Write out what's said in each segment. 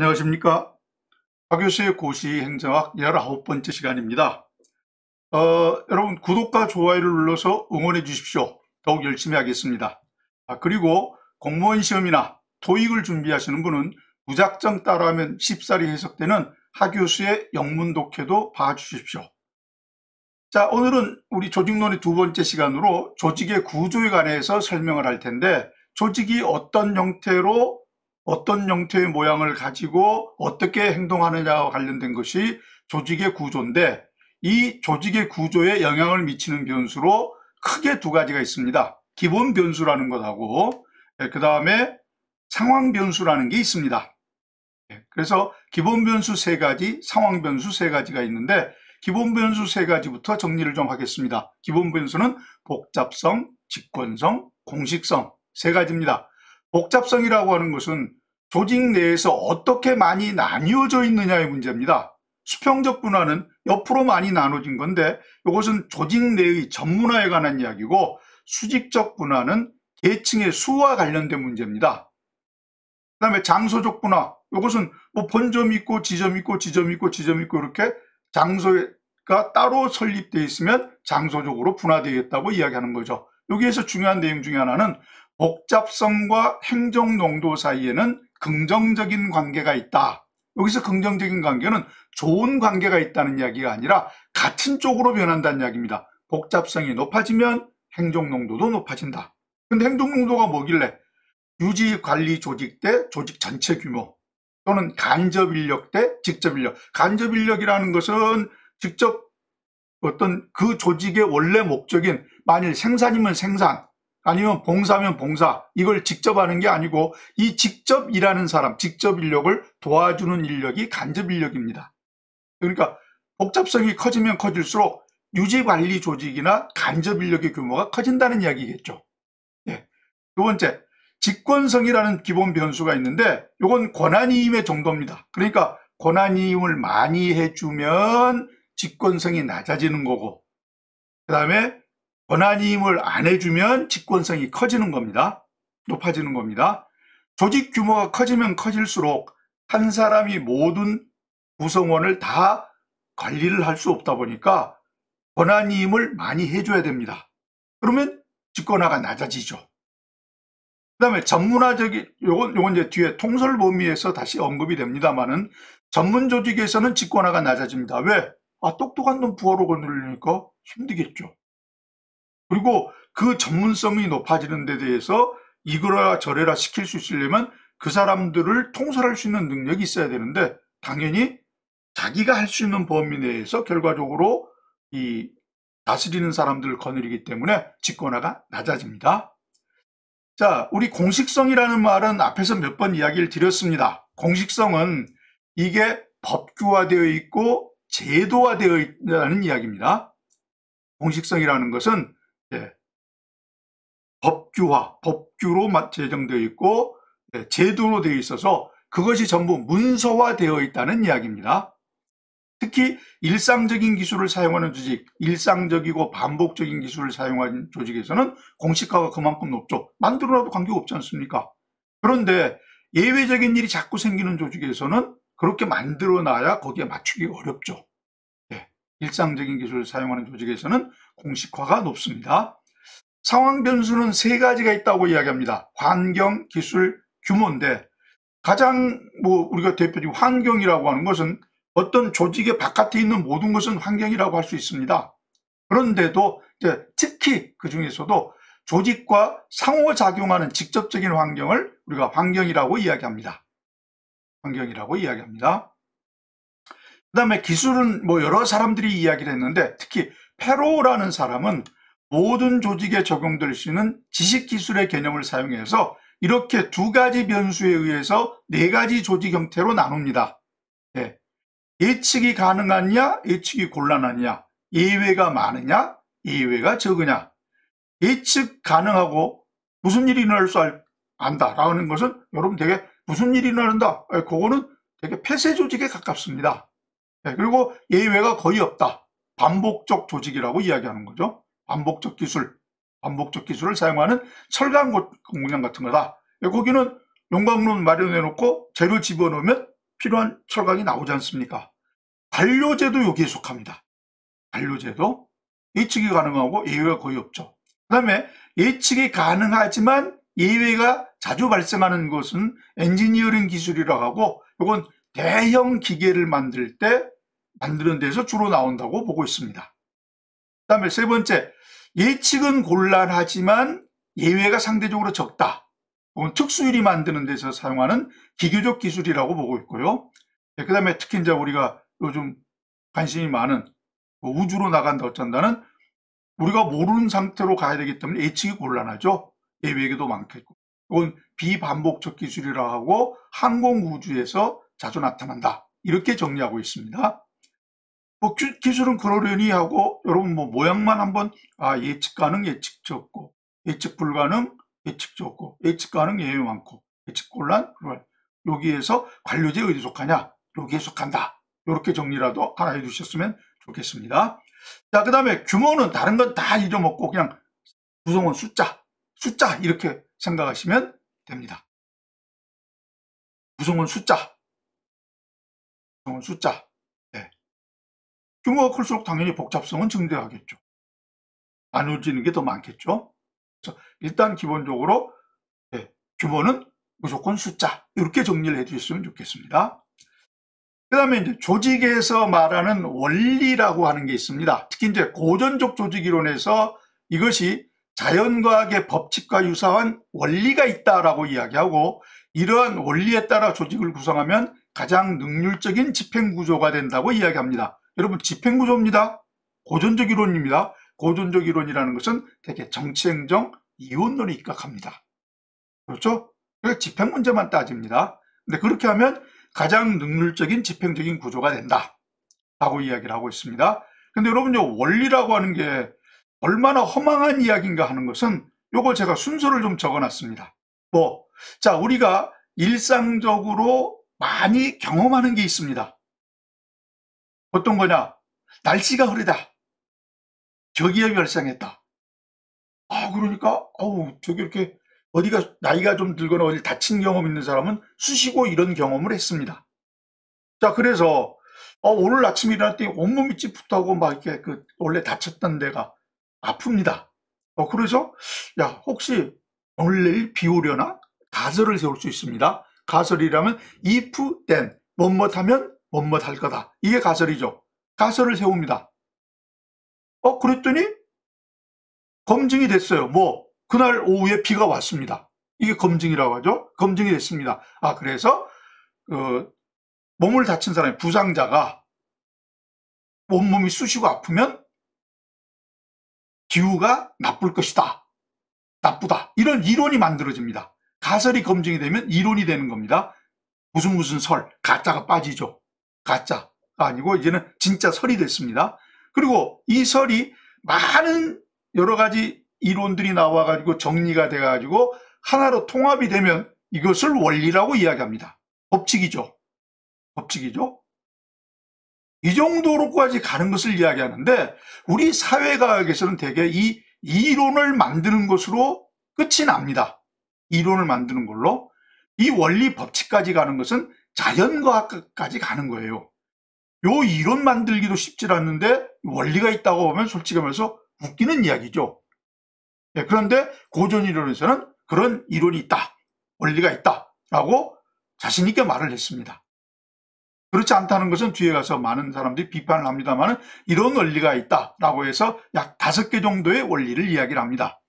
안녕하십니까. 박교수의 고시 행정학 19번째 시간입니다. 여러분 구독과 좋아요를 눌러서 응원해 주십시오. 더욱 열심히 하겠습니다. 그리고 공무원 시험이나 토익을 준비하시는 분은 무작정 따라하면 쉽사리 해석되는 하교수의 영문 독해도 봐주십시오. 자, 오늘은 우리 조직론의 두 번째 시간으로 조직의 구조에 관해서 설명을 할 텐데, 조직이 어떤 형태의 모양을 가지고 어떻게 행동하느냐와 관련된 것이 조직의 구조인데, 이 조직의 구조에 영향을 미치는 변수로 크게 두 가지가 있습니다. 기본 변수라는 것하고 그 다음에 상황 변수라는 게 있습니다. 그래서 기본 변수 세 가지, 상황 변수 세 가지가 있는데, 기본 변수 세 가지부터 정리를 좀 하겠습니다. 기본 변수는 복잡성, 직권성, 공식성 세 가지입니다. 복잡성이라고 하는 것은 조직 내에서 어떻게 많이 나뉘어져 있느냐의 문제입니다. 수평적 분화는 옆으로 많이 나눠진 건데, 이것은 조직 내의 전문화에 관한 이야기고, 수직적 분화는 계층의 수와 관련된 문제입니다. 그 다음에 장소적 분화, 이것은 뭐 본점 있고 지점 있고 지점 있고 지점 있고 이렇게 장소가 따로 설립되어 있으면 장소적으로 분화되어 있다고 이야기하는 거죠. 여기에서 중요한 내용 중에 하나는 복잡성과 행정 농도 사이에는 긍정적인 관계가 있다. 여기서 긍정적인 관계는 좋은 관계가 있다는 이야기가 아니라 같은 쪽으로 변한다는 이야기입니다. 복잡성이 높아지면 행정 농도도 높아진다. 근데 행정 농도가 뭐길래? 유지 관리 조직 대 조직 전체 규모, 또는 간접 인력 대 직접 인력. 간접 인력이라는 것은 직접 어떤 그 조직의 원래 목적인, 만일 생산이면 생산, 아니면 봉사면 봉사, 이걸 직접 하는 게 아니고 이 직접 일하는 사람, 직접 인력을 도와주는 인력이 간접 인력입니다. 그러니까 복잡성이 커지면 커질수록 유지관리 조직이나 간접 인력의 규모가 커진다는 이야기겠죠. 두 번째, 직권성이라는 기본 변수가 있는데, 이건 권한이임의 정도입니다. 그러니까 권한이임을 많이 해주면 직권성이 낮아지는 거고, 그 다음에 권한이임을 안 해주면 직권성이 커지는 겁니다. 높아지는 겁니다. 조직 규모가 커지면 커질수록 한 사람이 모든 구성원을 다 관리를 할 수 없다 보니까 권한이임을 많이 해줘야 됩니다. 그러면 직권화가 낮아지죠. 그 다음에 전문화적인, 요건 이제 뒤에 통솔 범위에서 다시 언급이 됩니다만은, 전문 조직에서는 직권화가 낮아집니다. 왜? 똑똑한 놈 부하로 거느리니까 힘들겠죠. 그리고 그 전문성이 높아지는 데 대해서 이거라 저래라 시킬 수 있으려면 그 사람들을 통솔할 수 있는 능력이 있어야 되는데, 당연히 자기가 할 수 있는 범위 내에서 결과적으로 이 다스리는 사람들을 거느리기 때문에 직권화가 낮아집니다. 자, 우리 공식성이라는 말은 앞에서 몇 번 이야기를 드렸습니다. 공식성은 이게 법규화되어 있고 제도화되어 있다는 이야기입니다. 공식성이라는 것은 법규로 제정되어 있고 제도로 되어 있어서 그것이 전부 문서화되어 있다는 이야기입니다. 특히 일상적인 기술을 사용하는 조직, 일상적이고 반복적인 기술을 사용하는 조직에서는 공식화가 그만큼 높죠. 만들어놔도 관계가 없지 않습니까? 그런데 예외적인 일이 자꾸 생기는 조직에서는 그렇게 만들어놔야 거기에 맞추기 어렵죠. 일상적인 기술을 사용하는 조직에서는 공식화가 높습니다. 상황 변수는 세 가지가 있다고 이야기합니다. 환경, 기술, 규모인데, 가장 우리가 대표적인 환경이라고 하는 것은 어떤 조직의 바깥에 있는 모든 것은 환경이라고 할 수 있습니다. 그런데도 특히 그 중에서도 조직과 상호작용하는 직접적인 환경을 우리가 환경이라고 이야기합니다. 그 다음에 기술은 여러 사람들이 이야기를 했는데, 특히 페로라는 사람은 모든 조직에 적용될 수 있는 지식기술의 개념을 사용해서 이렇게 두 가지 변수에 의해서 네 가지 조직 형태로 나눕니다. 예측이 가능하냐, 예측이 곤란하냐, 예외가 많으냐, 예외가 적으냐. 예측 가능하고 무슨 일이 일어날 수 안다라는 것은 여러분 되게 무슨 일이 일어난다, 그거는 되게 폐쇄 조직에 가깝습니다. 그리고 예외가 거의 없다. 반복적 조직이라고 이야기하는 거죠. 반복적 기술을 사용하는 철강 공장 같은 거다. 거기는 용광로 마련해 놓고 재료 집어넣으면 필요한 철학이 나오지 않습니까? 관료제도 여기에 속합니다. 관료제도. 예측이 가능하고 예외가 거의 없죠. 그 다음에 예측이 가능하지만 예외가 자주 발생하는 것은 엔지니어링 기술이라고 하고, 이건 대형 기계를 만드는 데서 주로 나온다고 보고 있습니다. 그 다음에 세 번째, 예측은 곤란하지만 예외가 상대적으로 적다. 혹은 특수일이 만드는 데서 사용하는 기교적 기술이라고 보고 있고요. 그 다음에 특히 이제 우리가 요즘 관심이 많은 우주로 나간다 어쩐다는, 우리가 모르는 상태로 가야 되기 때문에 예측이 곤란하죠. 예외도 많겠고. 이건 비반복적 기술이라고 하고 항공우주에서 자주 나타난다. 이렇게 정리하고 있습니다. 기술은 그러려니 하고, 여러분 모양만 한번, 예측 가능, 예측 적고, 예측 불가능, 예측 적고, 예측 가능, 예외 많고, 예측 곤란, 여기에서 관료제 어디 속하냐? 여기에 속한다. 이렇게 정리라도 하나 해주셨으면 좋겠습니다. 자, 그 다음에 규모는 다른 건 다 잊어먹고 그냥 구성원 숫자 이렇게 생각하시면 됩니다. 구성원 숫자. 네. 규모가 클수록 당연히 복잡성은 증대하겠죠. 나눠지는 게 더 많겠죠. 그래서 일단 기본적으로 규모는 무조건 숫자, 이렇게 정리를 해주셨으면 좋겠습니다. 그 다음에 이제 조직에서 말하는 원리라고 하는 게 있습니다. 특히 이제 고전적 조직 이론에서 이것이 자연과학의 법칙과 유사한 원리가 있다라고 이야기하고, 이러한 원리에 따라 조직을 구성하면 가장 능률적인 집행구조가 된다고 이야기합니다. 여러분, 집행구조입니다. 고전적 이론입니다. 고전적 이론이라는 것은 되게 정치행정, 이원론에 입각합니다. 그렇죠? 그래서 집행 문제만 따집니다. 근데 그렇게 하면 가장 능률적인 집행적인 구조가 된다 라고 이야기를 하고 있습니다. 근데 여러분요, 원리라고 하는 게 얼마나 허망한 이야기인가 하는 것은, 요거 제가 순서를 좀 적어놨습니다. 자, 우리가 일상적으로 많이 경험하는 게 있습니다. 어떤 거냐? 날씨가 흐리다. 저기압이 발생했다. 그러니까 저기 이렇게 어디가 나이가 좀 들거나 어디 다친 경험 있는 사람은 수시고 이런 경험을 했습니다. 자, 그래서 오늘 아침에 일어났더니 온몸이 찌푸하고 막 이렇게 원래 다쳤던 데가 아픕니다. 그래서 혹시 오늘 내일 비 오려나? 가설을 세울 수 있습니다. 가설이라면 if then 뭐뭐하면 뭐뭐할 거다. 이게 가설이죠. 가설을 세웁니다. 그랬더니 검증이 됐어요. 그날 오후에 비가 왔습니다. 이게 검증이라고 하죠. 검증이 됐습니다. 그래서 몸을 다친 사람이, 부상자가 온몸이 쑤시고 아프면 기후가 나쁠 것이다. 나쁘다. 이런 이론이 만들어집니다. 가설이 검증이 되면 이론이 되는 겁니다. 무슨 설, 가짜가 빠지죠. 가짜가 아니고 이제는 진짜 설이 됐습니다. 그리고 이 설이 많은 여러 가지 이론들이 나와가지고 정리가 돼가지고 하나로 통합이 되면 이것을 원리라고 이야기합니다. 법칙이죠. 이 정도로까지 가는 것을 이야기하는데, 우리 사회과학에서는 대개 이 이론을 만드는 것으로 끝이 납니다. 이론을 만드는 걸로. 이 원리 법칙까지 가는 것은 자연과학까지 가는 거예요. 요 이론 만들기도 쉽지 않는데 원리가 있다고 보면 솔직히 말해서 웃기는 이야기죠. 그런데 고전 이론에서는 그런 이론이 있다, 원리가 있다 라고 자신 있게 말을 했습니다. 그렇지 않다는 것은 뒤에 가서 많은 사람들이 비판을 합니다만, 이런 원리가 있다라고 해서 약 5개 정도의 원리를 이야기를 합니다.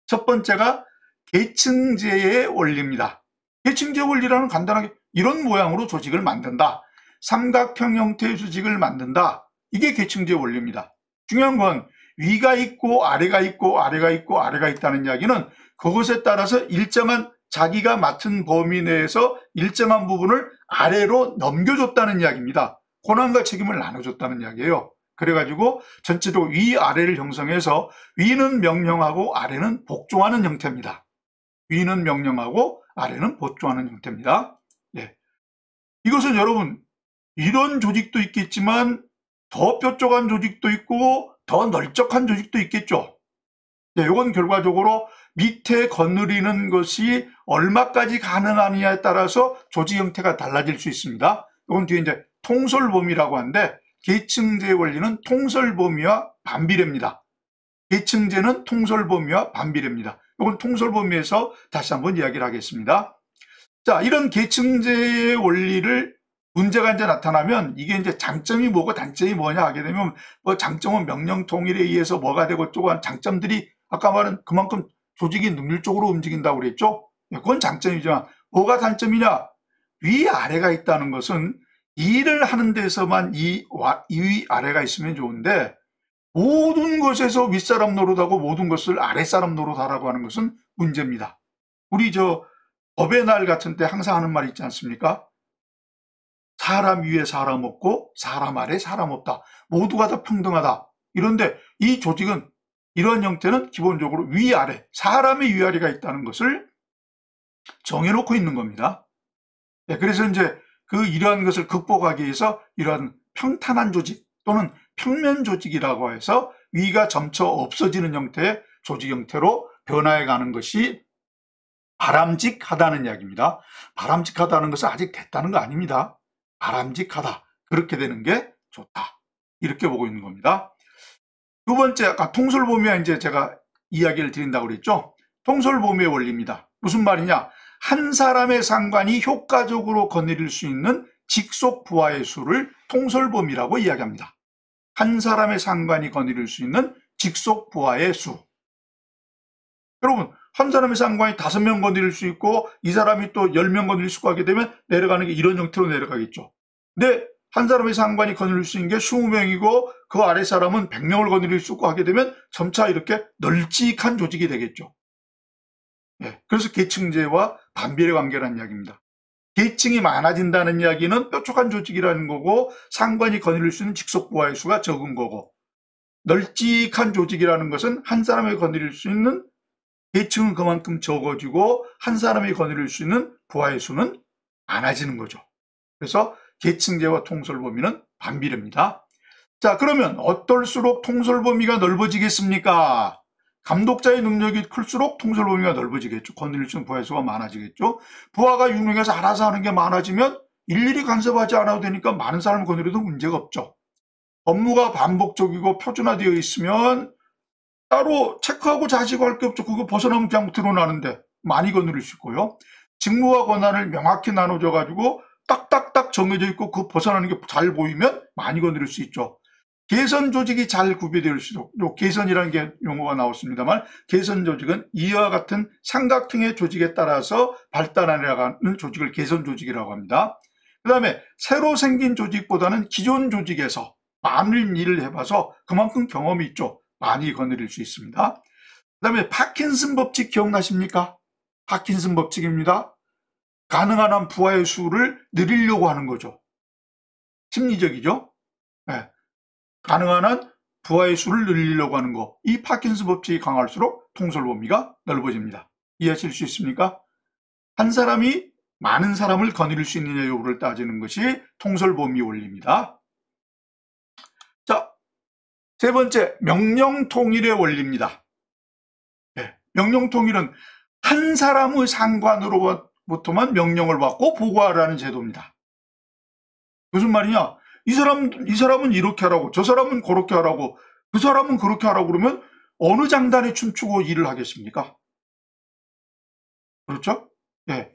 첫 번째가 계층제의 원리입니다. 계층제 원리라는 간단하게 이런 모양으로 조직을 만든다. 삼각형 형태의 조직을 만든다. 이게 계층제 원리입니다. 중요한 건 위가 있고 아래가 있고 아래가 있고 아래가 있다는 이야기는 그것에 따라서 일정한 자기가 맡은 범위 내에서 일정한 부분을 아래로 넘겨줬다는 이야기입니다. 권한과 책임을 나눠줬다는 이야기예요. 그래가지고 전체적으로 위아래를 형성해서 위는 명령하고 아래는 복종하는 형태입니다. 위는 명령하고 아래는 복종하는 형태입니다. 이것은 여러분, 이런 조직도 있겠지만 더 뾰족한 조직도 있고 더 널쩍한 조직도 있겠죠. 이건 결과적으로 밑에 거느리는 것이 얼마까지 가능하느냐에 따라서 조직 형태가 달라질 수 있습니다. 이건 뒤에 이제 통솔범위라고 하는데 계층제의 원리는 통솔범위와 반비례입니다. 계층제는 통솔범위와 반비례입니다. 이건 통솔범위에서 다시 한번 이야기를 하겠습니다. 자, 이런 계층제의 원리를 문제가 이제 나타나면 이게 이제 장점이 뭐고 단점이 뭐냐 하게 되면 뭐 장점은 명령 통일에 의해서 뭐가 되고 어쩌고 장점들이 아까 말한 그만큼 조직이 능률적으로 움직인다고 그랬죠. 그건 장점이지만 뭐가 단점이냐? 위아래가 있다는 것은 일을 하는 데서만 위아래가 있으면 좋은데 모든 것에서 윗사람 노릇하고 모든 것을 아랫사람 노릇하라고 하는 것은 문제입니다. 우리 법의 날 같은 때 항상 하는 말 있지 않습니까? 사람 위에 사람 없고 사람 아래 사람 없다. 모두가 다 평등하다. 이런데 이 조직은 이런 형태는 기본적으로 위아래, 사람의 위아래가 있다는 것을 정해놓고 있는 겁니다. 그래서 이제 이러한 것을 극복하기 위해서 이러한 평탄한 조직 또는 평면 조직이라고 해서 위가 점차 없어지는 형태의 조직 형태로 변화해 가는 것이 바람직하다는 이야기입니다. 바람직하다는 것은 아직 됐다는 거 아닙니다. 바람직하다. 그렇게 되는 게 좋다. 이렇게 보고 있는 겁니다. 두 번째, 아까 통솔범위와 이제 제가 이야기를 드린다고 그랬죠. 통솔범위의 원리입니다. 무슨 말이냐? 한 사람의 상관이 효과적으로 거느릴 수 있는 직속 부하의 수를 통솔범위라고 이야기합니다. 한 사람의 상관이 거느릴 수 있는 직속 부하의 수. 여러분, 한 사람의 상관이 5명 거느릴 수 있고 이 사람이 또 10명 거느릴 수 있고 하게 되면 내려가는 게 이런 형태로 내려가겠죠. 근데 한 사람의 상관이 거느릴 수 있는 게 20명이고 그 아래 사람은 100명을 거느릴 수 있고 하게 되면 점차 이렇게 널찍한 조직이 되겠죠. 그래서 계층제와 반비례 관계라는 이야기입니다. 계층이 많아진다는 이야기는 뾰족한 조직이라는 거고 상관이 거느릴 수 있는 직속 부하의 수가 적은 거고, 널찍한 조직이라는 것은 한 사람이 거느릴 수 있는 계층은 그만큼 적어지고 한 사람이 거느릴 수 있는 부하의 수는 많아지는 거죠. 그래서 계층제와 통솔범위는 반비례입니다. 자, 그러면 어떨수록 통솔범위가 넓어지겠습니까? 감독자의 능력이 클수록 통솔범위가 넓어지겠죠. 거느릴 수 있는 부하의 수가 많아지겠죠. 부하가 유능해서 알아서 하는 게 많아지면 일일이 간섭하지 않아도 되니까 많은 사람을 거느려도 문제가 없죠. 업무가 반복적이고 표준화되어 있으면 따로 체크하고 자시고 할 게 없죠. 그거 벗어나면 그냥 드러나는데 많이 거느릴 수 있고요. 직무와 권한을 명확히 나눠줘 가지고 딱딱딱 정해져 있고 그 벗어나는 게 잘 보이면 많이 거느릴 수 있죠. 개선 조직이 잘 구비될수록, 개선이라는 게 용어가 나왔습니다만, 개선 조직은 이와 같은 삼각형의 조직에 따라서 발달해 나가는 조직을 개선 조직이라고 합니다. 그 다음에 새로 생긴 조직보다는 기존 조직에서 많은 일을 해봐서 그만큼 경험이 있죠. 많이 거느릴 수 있습니다. 그 다음에 파킨슨 법칙 기억나십니까? 파킨슨 법칙입니다. 가능한 한 부하의 수를 늘리려고 하는 거죠. 심리적이죠? 네. 가능한 한 부하의 수를 늘리려고 하는 거. 이 파킨슨 법칙이 강할수록 통솔범위가 넓어집니다. 이해하실 수 있습니까? 한 사람이 많은 사람을 거느릴 수 있느냐 여부를 따지는 것이 통솔범위 원리입니다. 자, 세 번째, 명령통일의 원리입니다. 명령통일은 한 사람의 상관으로부터만 명령을 받고 보고하라는 제도입니다. 무슨 말이냐? 이 사람은 이렇게 하라고, 저 사람은 그렇게 하라고, 그 사람은 그렇게 하라고 그러면 어느 장단에 춤추고 일을 하겠습니까? 그렇죠?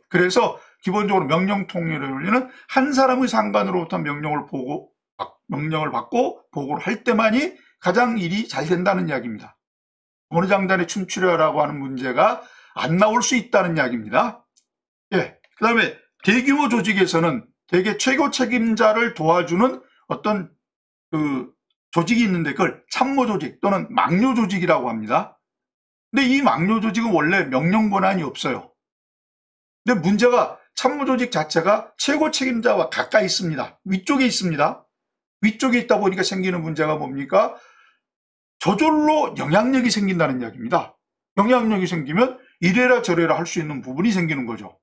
그래서 기본적으로 명령통일의 원리는 한 사람의 상관으로부터 명령을 받고 보고를 할 때만이 가장 일이 잘 된다는 이야기입니다. 어느 장단에 춤추려라고 하는 문제가 안 나올 수 있다는 이야기입니다. 그 다음에 대규모 조직에서는 대개 최고 책임자를 도와주는 어떤 조직이 있는데 그걸 참모 조직 또는 막료 조직이라고 합니다. 근데 이 막료 조직은 원래 명령 권한이 없어요. 근데 문제가 참모 조직 자체가 최고 책임자와 가까이 있습니다. 위쪽에 있습니다. 위쪽에 있다 보니까 생기는 문제가 뭡니까? 저절로 영향력이 생긴다는 이야기입니다. 영향력이 생기면 이래라 저래라 할 수 있는 부분이 생기는 거죠.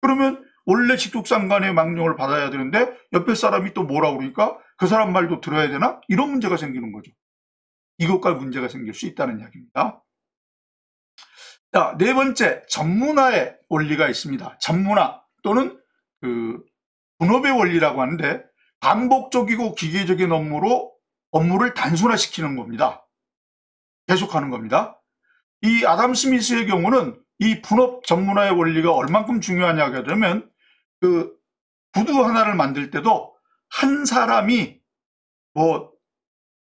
그러면 원래 직속상관의 망령을 받아야 되는데 옆에 사람이 또 뭐라고 그러니까 그 사람 말도 들어야 되나? 이런 문제가 생기는 거죠. 이것과 문제가 생길 수 있다는 이야기입니다. 자, 네 번째, 전문화의 원리가 있습니다. 전문화 또는 분업의 원리라고 하는데 반복적이고 기계적인 업무를 단순화시키는 겁니다. 계속하는 겁니다. 이 아담 스미스의 경우는 이 분업 전문화의 원리가 얼만큼 중요하냐고 하면 그 구두 하나를 만들 때도 한 사람이 뭐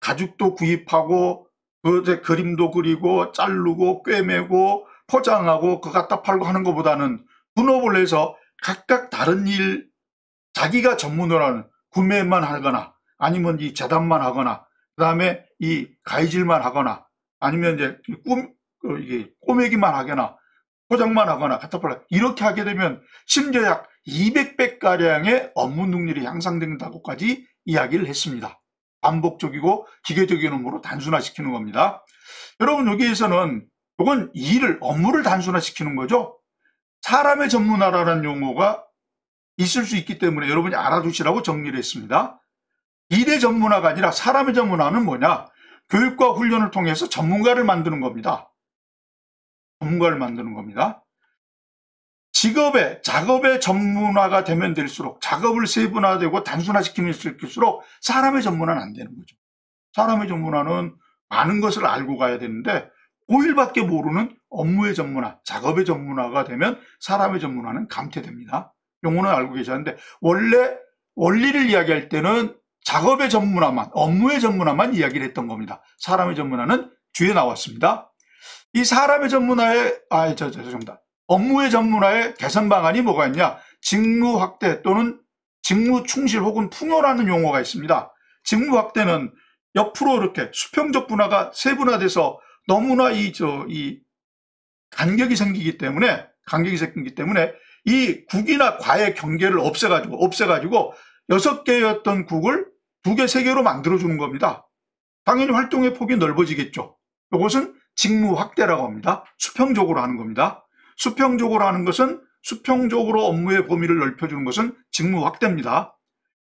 가죽도 구입하고 그 그림도 그리고 자르고 꿰매고 포장하고 그거 갖다 팔고 하는 것보다는 분업을 해서 각각 다른 일, 자기가 전문으로 하는 구매만 하거나 아니면 이 재단만 하거나 그다음에 이 가위질만 하거나 아니면 이제 이게 꼬매기만 하거나 포장만 하거나 갖다 팔라 이렇게 하게 되면 심지어 약 200배가량의 업무 능률이 향상된다고까지 이야기를 했습니다. 반복적이고 기계적인 업무로 단순화시키는 겁니다. 여러분 여기에서는 이건 업무를 단순화시키는 거죠. 사람의 전문화라는 용어가 있을 수 있기 때문에 여러분이 알아두시라고 정리를 했습니다. 일의 전문화가 아니라 사람의 전문화는 뭐냐? 교육과 훈련을 통해서 전문가를 만드는 겁니다. 전문가를 만드는 겁니다. 작업의 전문화가 되면 될수록 작업을 세분화되고 단순화시키면 될수록 사람의 전문화는 안 되는 거죠. 사람의 전문화는 많은 것을 알고 가야 되는데 5일밖에 모르는 업무의 전문화, 작업의 전문화가 되면 사람의 전문화는 감퇴됩니다. 용어는 알고 계셨는데 원래 원리를 이야기할 때는 작업의 전문화만, 업무의 전문화만 이야기를 했던 겁니다. 사람의 전문화는 뒤에 나왔습니다. 이 사람의 전문화의 업무의 전문화의 개선 방안이 뭐가 있냐? 직무 확대 또는 직무 충실 혹은 풍요라는 용어가 있습니다. 직무 확대는 옆으로 이렇게 수평적 분화가 세분화돼서 너무나 이 간격이 생기기 때문에 이 국이나 과의 경계를 없애가지고 6개였던 국을 2개, 3개로 만들어주는 겁니다. 당연히 활동의 폭이 넓어지겠죠. 이것은 직무 확대라고 합니다. 수평적으로 하는 겁니다. 수평적으로 하는 것은 수평적으로 업무의 범위를 넓혀주는 것은 직무 확대입니다.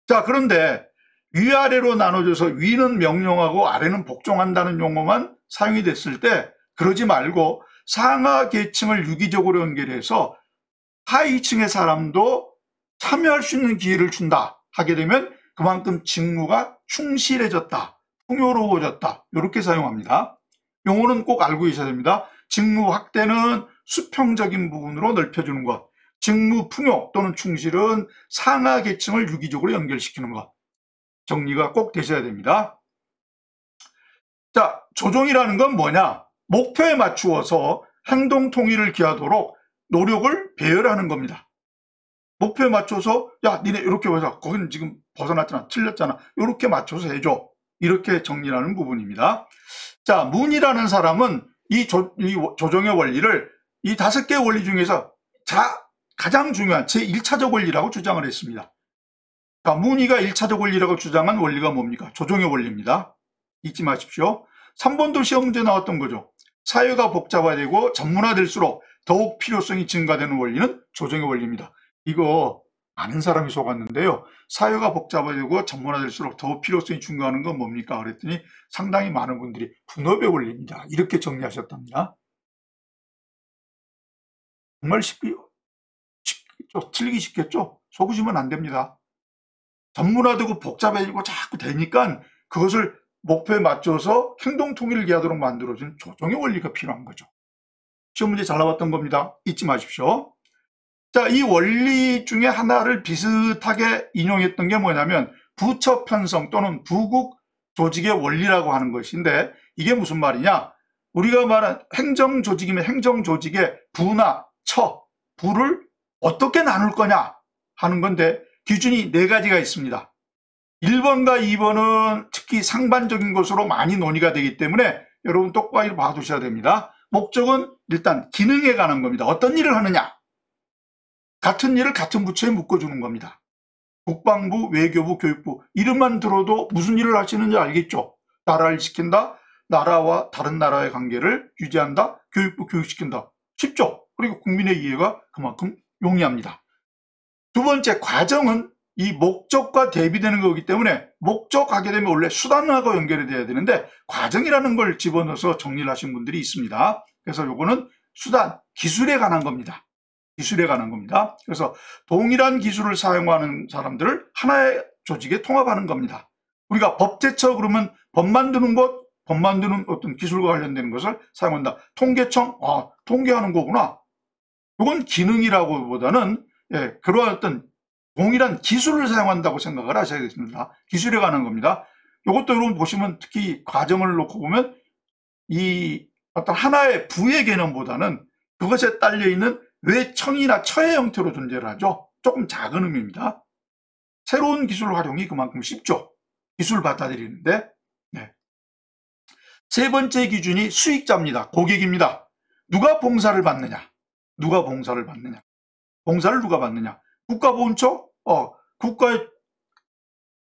자, 그런데 위아래로 나눠져서 위는 명령하고 아래는 복종한다는 용어만 사용이 됐을 때 그러지 말고 상하 계층을 유기적으로 연결해서 하위층의 사람도 참여할 수 있는 기회를 준다 하게 되면 그만큼 직무가 충실해졌다, 풍요로워졌다 이렇게 사용합니다. 용어는 꼭 알고 계셔야 됩니다. 직무 확대는 수평적인 부분으로 넓혀주는 것, 직무 풍요 또는 충실은 상하 계층을 유기적으로 연결시키는 것. 정리가 꼭 되셔야 됩니다. 자, 조정이라는 건 뭐냐? 목표에 맞추어서 행동 통일을 기하도록 노력을 배열하는 겁니다. 목표에 맞춰서 야 니네 이렇게 해서 거기는 지금 벗어났잖아, 틀렸잖아, 이렇게 맞춰서 해줘, 이렇게 정리하는 부분입니다. 자, 문이라는 사람은 이 조정의 원리를 이 5개의 원리 중에서 가장 중요한 제1차적 원리라고 주장을 했습니다. 자, 문이가 1차적 원리라고 주장한 원리가 뭡니까? 조정의 원리입니다. 잊지 마십시오. 3번도 시험 문제 나왔던 거죠. 사회가 복잡화되고 전문화될수록 더욱 필요성이 증가되는 원리는 조정의 원리입니다. 이거 많은 사람이 속았는데요. 사회가 복잡화되고 전문화될수록 더욱 필요성이 증가하는 건 뭡니까? 그랬더니 상당히 많은 분들이 분업의 원리입니다. 이렇게 정리하셨답니다. 정말 쉽겠죠? 틀리기 쉽겠죠? 속으시면 안 됩니다. 전문화되고 복잡해지고 자꾸 되니까 그것을 목표에 맞춰서 행동 통일을 기하도록 만들어준 조정의 원리가 필요한 거죠. 시험 문제 잘 나왔던 겁니다. 잊지 마십시오. 자, 이 원리 중에 하나를 비슷하게 인용했던 게 뭐냐면 부처 편성 또는 부국 조직의 원리라고 하는 것인데 이게 무슨 말이냐? 우리가 말한 행정조직이면 행정조직의 부나 부를 어떻게 나눌 거냐 하는 건데 기준이 4가지가 있습니다. 1번과 2번은 특히 상반적인 것으로 많이 논의가 되기 때문에 여러분 똑바로 봐두셔야 됩니다. 목적은 일단 기능에 관한 겁니다. 어떤 일을 하느냐? 같은 일을 같은 부처에 묶어주는 겁니다. 국방부, 외교부, 교육부 이름만 들어도 무슨 일을 하시는지 알겠죠? 나라를 지킨다, 나라와 다른 나라의 관계를 유지한다, 교육부 교육시킨다. 쉽죠? 그리고 국민의 이해가 그만큼 용이합니다. 두 번째, 과정은 이 목적과 대비되는 거기 때문에 목적하게 되면 원래 수단하고 연결이 돼야 되는데 과정이라는 걸 집어넣어서 정리를 하신 분들이 있습니다. 그래서 요거는 수단, 기술에 관한 겁니다. 기술에 관한 겁니다. 그래서 동일한 기술을 사용하는 사람들을 하나의 조직에 통합하는 겁니다. 우리가 법제처 그러면 법 만드는 것, 법 만드는 어떤 기술과 관련된 것을 사용한다. 통계청, 통계하는 거구나. 이건 기능이라고 보다는 그러한 어떤 동일한 기술을 사용한다고 생각을 하셔야겠습니다. 기술에 관한 겁니다. 이것도 여러분 보시면 특히 과정을 놓고 보면 이 어떤 하나의 부의 개념보다는 그것에 딸려있는 왜 청이나 처의 형태로 존재를 하죠. 조금 작은 의미입니다. 새로운 기술 활용이 그만큼 쉽죠. 기술 받아들이는데. 네. 세 번째 기준이 수익자입니다. 고객입니다. 누가 봉사를 받느냐? 누가 봉사를 받느냐? 봉사를 누가 받느냐? 국가보훈처?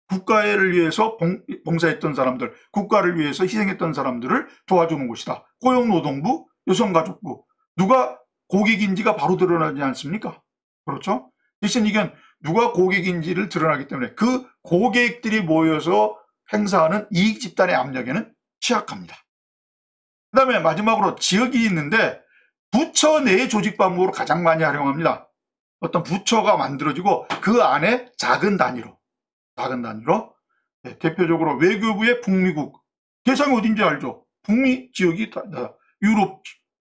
국가를 위해서 봉사했던 사람들, 국가를 위해서 희생했던 사람들을 도와주는 곳이다. 고용노동부, 여성가족부. 누가 고객인지가 바로 드러나지 않습니까? 그렇죠? 대신 이건 누가 고객인지를 드러나기 때문에 그 고객들이 모여서 행사하는 이익 집단의 압력에는 취약합니다. 그 다음에 마지막으로 지역이 있는데 부처 내 조직 방법으로 가장 많이 활용합니다. 어떤 부처가 만들어지고 그 안에 작은 단위로 대표적으로 외교부의 북미국, 대상이 어딘지 알죠? 북미 지역이 유럽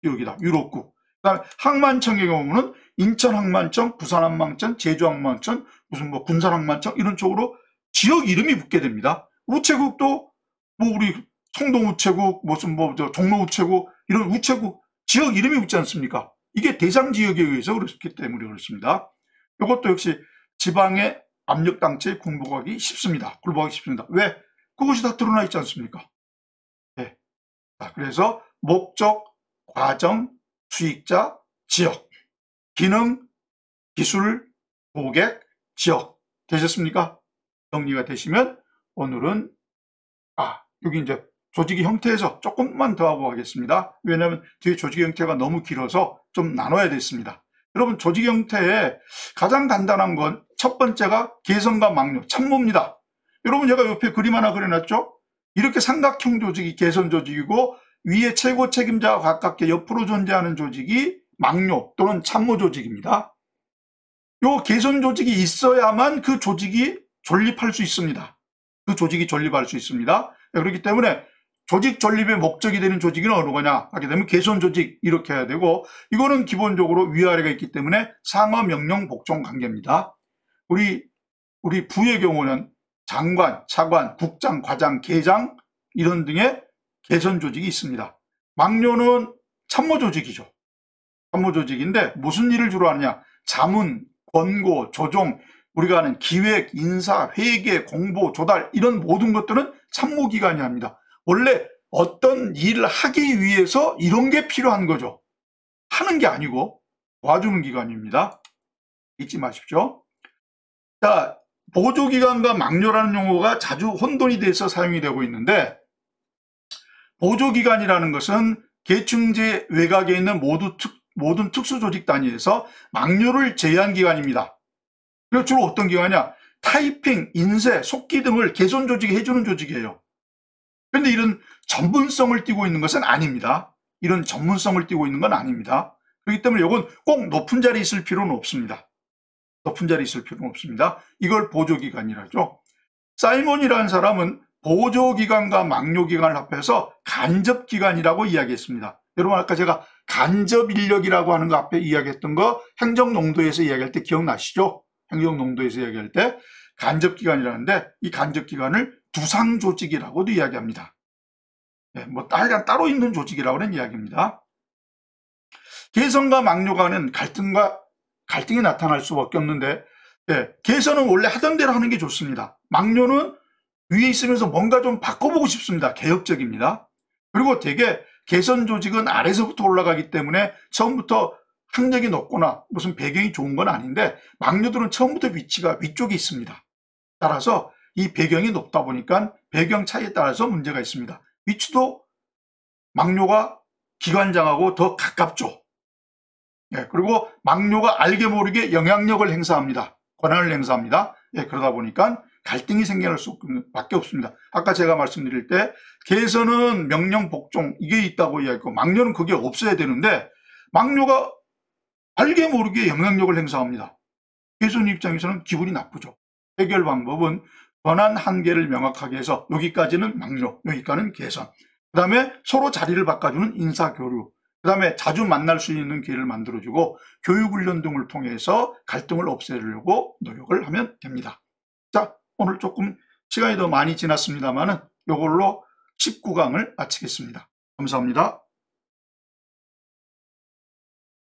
지역이다. 유럽국. 그다음에 항만청의 경우는 인천항만청, 부산항만청, 제주항만청, 무슨 뭐 군산항만청 이런 쪽으로 지역 이름이 붙게 됩니다. 우체국도 뭐 우리 청동 우체국, 무슨 뭐 종로 우체국 이런 우체국 지역 이름이 붙지 않습니까? 이게 대상 지역에 의해서 그렇기 때문에 그렇습니다. 이것도 역시 지방의 압력 당체에 굴복하기 쉽습니다. 왜? 그것이 다 드러나 있지 않습니까? 네. 그래서 목적, 과정, 수익자, 지역, 기능, 기술, 고객, 지역 되셨습니까? 정리가 되시면 오늘은 여기 이제 조직의 형태에서 조금만 더 하고 가겠습니다. 왜냐하면 뒤에 조직의 형태가 너무 길어서 좀 나눠야 됐습니다. 여러분 조직 형태에 가장 간단한 건 첫 번째가 개선과 막료, 참모입니다. 여러분 제가 옆에 그림 하나 그려놨죠? 이렇게 삼각형 조직이 개선 조직이고 위에 최고 책임자와 가깝게 옆으로 존재하는 조직이 막료 또는 참모 조직입니다. 요 개선 조직이 있어야만 그 조직이 존립할 수 있습니다. 그 조직이 존립할 수 있습니다. 그렇기 때문에 조직 존립의 목적이 되는 조직은 어느 거냐 하게 되면 개선 조직 이렇게 해야 되고, 이거는 기본적으로 위아래가 있기 때문에 상하 명령 복종 관계입니다. 우리 부의 경우는 장관, 차관, 국장, 과장, 계장 이런 등의 개선 조직이 있습니다. 막료는 참모 조직이죠. 참모 조직인데 무슨 일을 주로 하느냐? 자문, 권고, 조정, 우리가 하는 기획, 인사, 회계, 공보, 조달 이런 모든 것들은 참모기관이 합니다. 원래 어떤 일을 하기 위해서 이런 게 필요한 거죠. 하는 게 아니고 도와주는 기관입니다. 잊지 마십시오. 자, 보조기관과 막료라는 용어가 자주 혼돈이 돼서 사용이 되고 있는데, 보조기관이라는 것은 계층제 외곽에 있는 모든 특수조직 단위에서 막료를 제외한 기관입니다. 그리고 주로 어떤 기관이냐? 타이핑, 인쇄, 속기 등을 개선 조직이 해주는 조직이에요. 그런데 이런 전문성을 띠고 있는 것은 아닙니다. 이런 전문성을 띠고 있는 건 아닙니다. 그렇기 때문에 이건 꼭 높은 자리에 있을 필요는 없습니다. 높은 자리에 있을 필요는 없습니다. 이걸 보조기관이라죠. 사이먼이라는 사람은 보조기관과 막료기관을 합해서 간접기관이라고 이야기했습니다. 여러분 아까 제가 간접인력이라고 하는 거 앞에 이야기했던 거 행정농도에서 이야기할 때 기억나시죠? 행정농도에서 이야기할 때 간접기관이라는데 이 간접기관을 두상조직이라고도 이야기합니다. 뭐 따로 있는 조직이라고 하는 이야기입니다. 개선과 막료간은 갈등이 나타날 수밖에 없는데, 개선은 원래 하던 대로 하는 게 좋습니다. 막료는 위에 있으면서 뭔가 좀 바꿔보고 싶습니다. 개혁적입니다. 그리고 되게 개선 조직은 아래서부터 올라가기 때문에 처음부터 학력이 높거나 무슨 배경이 좋은 건 아닌데, 막료들은 처음부터 위치가 위쪽에 있습니다. 따라서 이 배경이 높다 보니까 배경 차이에 따라서 문제가 있습니다. 위치도 막료가 기관장하고 더 가깝죠. 그리고 막료가 알게 모르게 영향력을 행사합니다. 권한을 행사합니다. 그러다 보니까 갈등이 생겨날 수밖에 없습니다. 아까 제가 말씀드릴 때 개선은 명령 복종 이게 있다고 이야기했고 막료는 그게 없어야 되는데 막료가 알게 모르게 영향력을 행사합니다. 개선 입장에서는 기분이 나쁘죠. 해결 방법은 권한 한계를 명확하게 해서 여기까지는 막료, 여기까지는 개선. 그 다음에 서로 자리를 바꿔주는 인사교류. 그 다음에 자주 만날 수 있는 기회를 만들어주고 교육훈련 등을 통해서 갈등을 없애려고 노력을 하면 됩니다. 자, 오늘 조금 시간이 더 많이 지났습니다만은 이걸로 19강을 마치겠습니다. 감사합니다.